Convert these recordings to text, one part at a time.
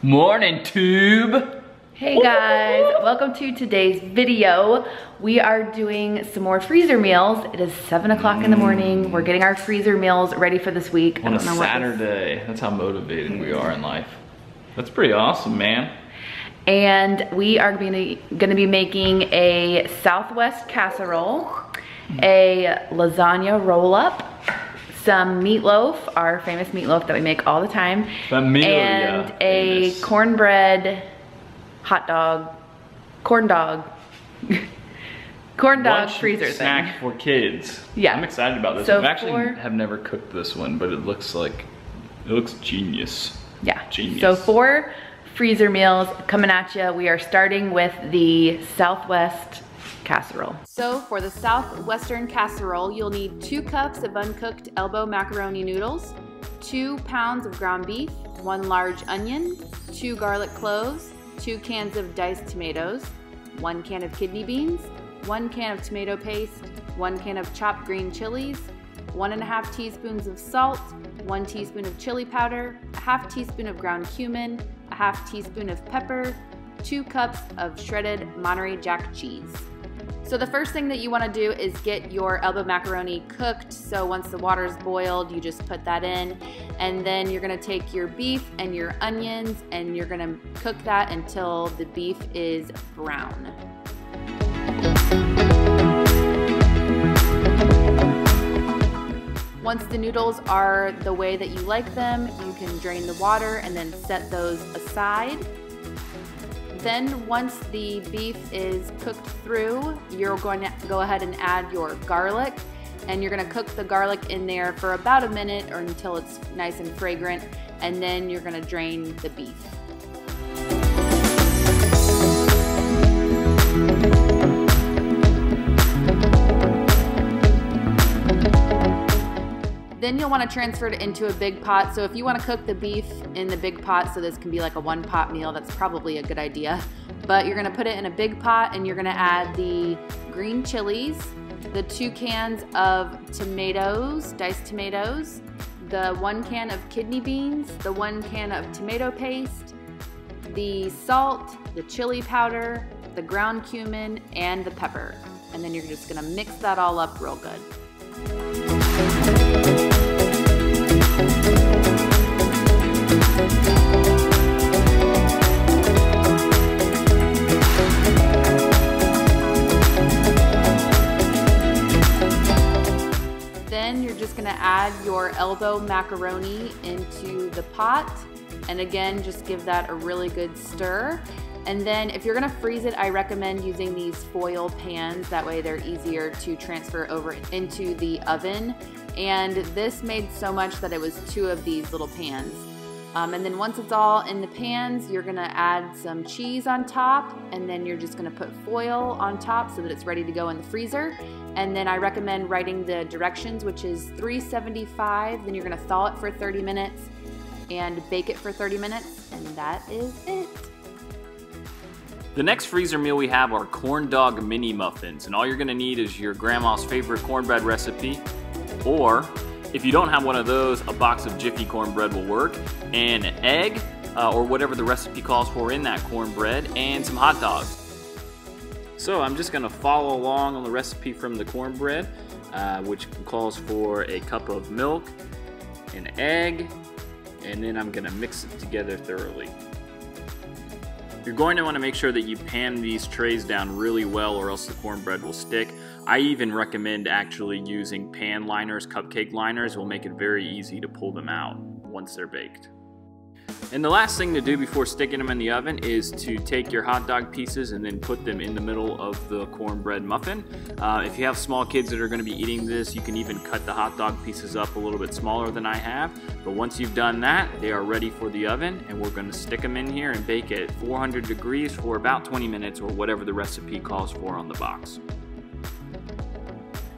Morning, tube. Hey guys, welcome to today's video. We are doing some more freezer meals. It is 7 o'clock in the morning. We're getting our freezer meals ready for this week. On a Saturday. That's how motivated we are in life. That's pretty awesome, man. And we are gonna be making a Southwest casserole, a lasagna roll-up, some meatloaf, our famous meatloaf that we make all the time, and a cornbread hot dog, corn dog freezer thing. Snack for kids. Yeah. I'm excited about this. So I actually have never cooked this one, but it looks genius. Yeah. Genius. So 4 freezer meals coming at you. We are starting with the Southwest casserole. So for the Southwestern casserole, you'll need 2 cups of uncooked elbow macaroni noodles, 2 pounds of ground beef, 1 large onion, 2 garlic cloves, 2 cans of diced tomatoes, 1 can of kidney beans, 1 can of tomato paste, 1 can of chopped green chilies, 1½ teaspoons of salt, 1 teaspoon of chili powder, a ½ teaspoon of ground cumin, a ½ teaspoon of pepper, 2 cups of shredded Monterey Jack cheese. So the first thing that you want to do is get your elbow macaroni cooked. So once the water's boiled, you just put that in, and then you're going to take your beef and your onions and you're going to cook that until the beef is brown. Once the noodles are the way that you like them, you can drain the water and then set those aside. Then once the beef is cooked through, you're going to go ahead and add your garlic, and you're going to cook the garlic in there for about a minute or until it's nice and fragrant, and then you're going to drain the beef. Then you'll want to transfer it into a big pot. So if you want to cook the beef in the big pot, so this can be like a 1-pot meal, that's probably a good idea. But you're going to put it in a big pot, and you're going to add the green chilies, the 2 cans of tomatoes, diced tomatoes, the 1 can of kidney beans, the 1 can of tomato paste, the salt, the chili powder, the ground cumin, and the pepper. And then you're just going to mix that all up real good. Then you're just going to add your elbow macaroni into the pot, and again just give that a really good stir. And then if you're going to freeze it, I recommend using these foil pans. That way they're easier to transfer over into the oven. And this made so much that it was 2 of these little pans. And then once it's all in the pans, you're going to add some cheese on top, and then you're just going to put foil on top so that it's ready to go in the freezer. And then I recommend writing the directions, which is 375. Then you're going to thaw it for 30 minutes and bake it for 30 minutes, and that is it. The next freezer meal we have are corn dog mini muffins, and all you're gonna need is your grandma's favorite cornbread recipe, or if you don't have one of those, a box of Jiffy cornbread will work, and an egg, or whatever the recipe calls for in that cornbread, and some hot dogs. So I'm just gonna follow along on the recipe from the cornbread, which calls for a cup of milk, an egg, and then I'm gonna mix it together thoroughly. You're going to want to make sure that you pan these trays down really well, or else the cornbread will stick. I even recommend actually using pan liners, cupcake liners. Will make it very easy to pull them out once they're baked. And the last thing to do before sticking them in the oven is to take your hot dog pieces and then put them in the middle of the cornbread muffin. If you have small kids that are going to be eating this, you can even cut the hot dog pieces up a little bit smaller than I have. But once you've done that, they are ready for the oven, and we're going to stick them in here and bake at 400 degrees for about 20 minutes, or whatever the recipe calls for on the box.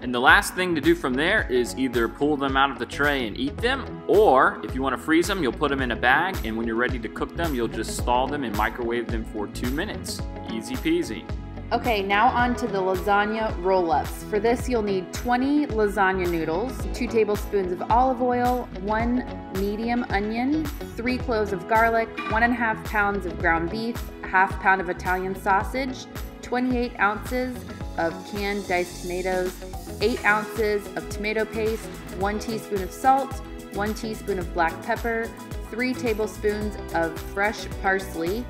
And the last thing to do from there is either pull them out of the tray and eat them, or if you want to freeze them, you'll put them in a bag, and when you're ready to cook them, you'll just thaw them and microwave them for 2 minutes. Easy peasy. Okay, now on to the lasagna roll-ups. For this, you'll need 20 lasagna noodles, 2 tablespoons of olive oil, 1 medium onion, 3 cloves of garlic, 1.5 pounds of ground beef, ½ pound of Italian sausage, 28 ounces of canned diced tomatoes, 8 ounces of tomato paste, 1 teaspoon of salt, 1 teaspoon of black pepper, 3 tablespoons of fresh parsley,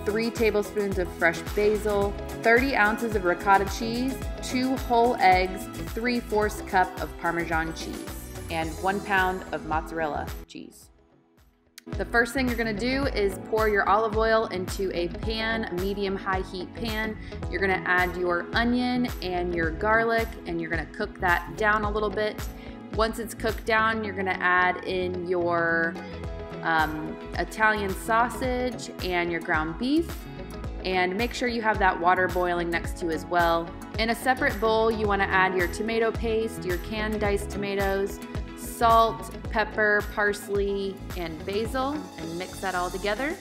3 tablespoons of fresh basil, 30 ounces of ricotta cheese, 2 whole eggs, 3/4 cup of Parmesan cheese, and 1 pound of mozzarella cheese. The first thing you're gonna do is pour your olive oil into a pan, medium-high heat pan. You're gonna add your onion and your garlic, and you're gonna cook that down a little bit. Once it's cooked down, you're gonna add in your Italian sausage and your ground beef, and make sure you have that water boiling next to you as well. In a separate bowl, you want to add your tomato paste, your canned diced tomatoes, salt, pepper, parsley, and basil, and mix that all together.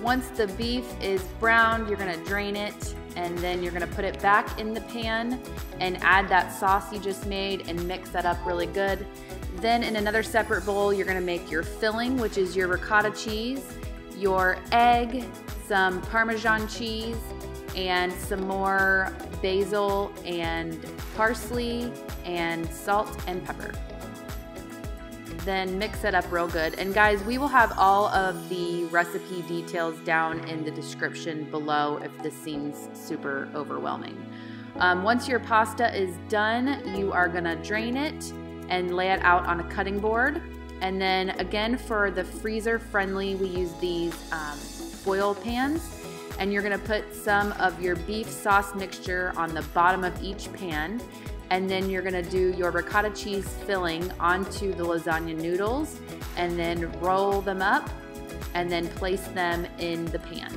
Once the beef is browned, you're gonna drain it, and then you're gonna put it back in the pan and add that sauce you just made and mix that up really good. Then in another separate bowl, you're gonna make your filling, which is your ricotta cheese, your egg, some Parmesan cheese, and some more basil and parsley and salt and pepper. Then mix it up real good. And guys, we will have all of the recipe details down in the description below if this seems super overwhelming. Once your pasta is done, you are gonna drain it and lay it out on a cutting board. And then again, for the freezer friendly, we use these foil pans. And you're gonna put some of your beef sauce mixture on the bottom of each pan. And then you're gonna do your ricotta cheese filling onto the lasagna noodles, and then roll them up and then place them in the pan.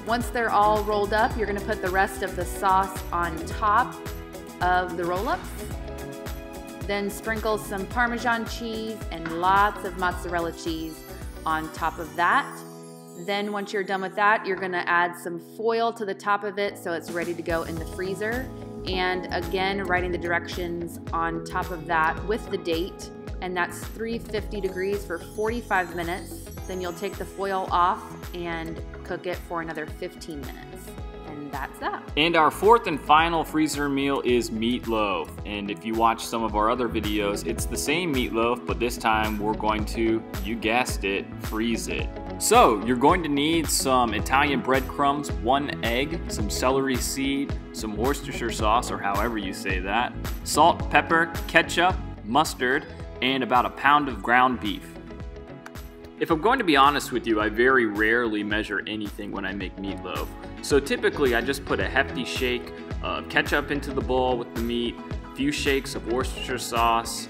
Once they're all rolled up, you're gonna put the rest of the sauce on top of the roll-ups. Then sprinkle some Parmesan cheese and lots of mozzarella cheese on top of that. Then once you're done with that, you're gonna add some foil to the top of it so it's ready to go in the freezer. And again, writing the directions on top of that with the date, and that's 350 degrees for 45 minutes. Then you'll take the foil off and cook it for another 15 minutes. And that's that. And our fourth and final freezer meal is meatloaf. And if you watch some of our other videos, it's the same meatloaf, but this time we're going to, you guessed it, freeze it. So you're going to need some Italian breadcrumbs, 1 egg, some celery seed, some Worcestershire sauce, or however you say that, salt, pepper, ketchup, mustard, and about a pound of ground beef. If I'm going to be honest with you, I very rarely measure anything when I make meatloaf. So typically I just put a hefty shake of ketchup into the bowl with the meat, a few shakes of Worcestershire sauce,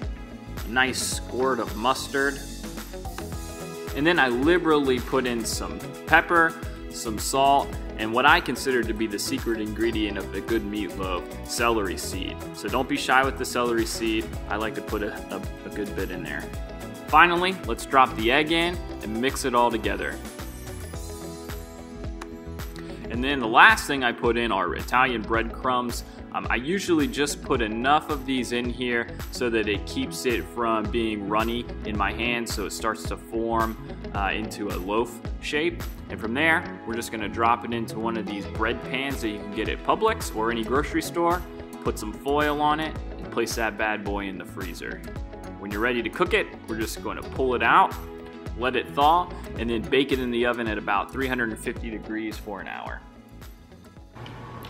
a nice squirt of mustard, and then I liberally put in some pepper, some salt, and what I consider to be the secret ingredient of a good meatloaf, celery seed. So don't be shy with the celery seed. I like to put a good bit in there. Finally, let's drop the egg in and mix it all together. And then the last thing I put in are Italian breadcrumbs. I usually just put enough of these in here so that it keeps it from being runny in my hand, so it starts to form into a loaf shape. And from there, we're just gonna drop it into one of these bread pans that you can get at Publix or any grocery store, put some foil on it, and place that bad boy in the freezer. When you're ready to cook it, we're just going to pull it out, let it thaw, and then bake it in the oven at about 350 degrees for an hour.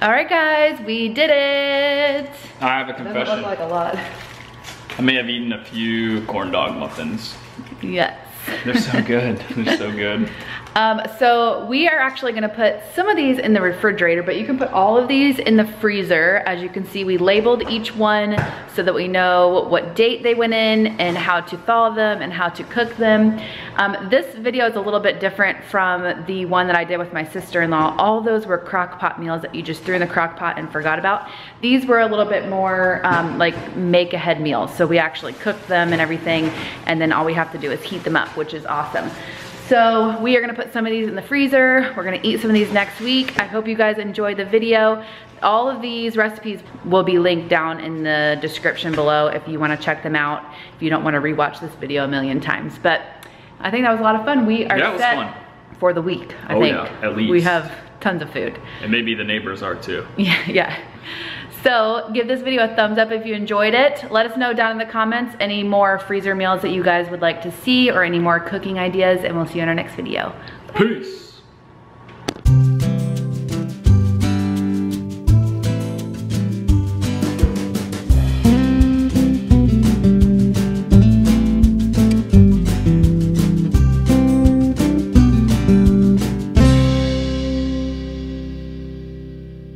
All right, guys, we did it. I have a confession. Doesn't look like a lot. I may have eaten a few corn dog muffins. Yes. They're so good. They're so good. So we are actually gonna put some of these in the refrigerator, but you can put all of these in the freezer. As you can see, we labeled each one so that we know what date they went in and how to thaw them and how to cook them. This video is a little bit different from the one that I did with my sister-in-law. All those were crock pot meals that you just threw in the crock pot and forgot about. These were a little bit more like make ahead meals. So we actually cooked them and everything, and then all we have to do is heat them up, which is awesome. So we are gonna put some of these in the freezer. We're gonna eat some of these next week. I hope you guys enjoyed the video. All of these recipes will be linked down in the description below if you wanna check them out, if you don't wanna rewatch this video a million times. But I think that was a lot of fun. We are set for the week, I think. Yeah, at least. We have tons of food. And maybe the neighbors are too. Yeah. So give this video a thumbs up if you enjoyed it. Let us know down in the comments any more freezer meals that you guys would like to see or any more cooking ideas, and we'll see you in our next video. Peace.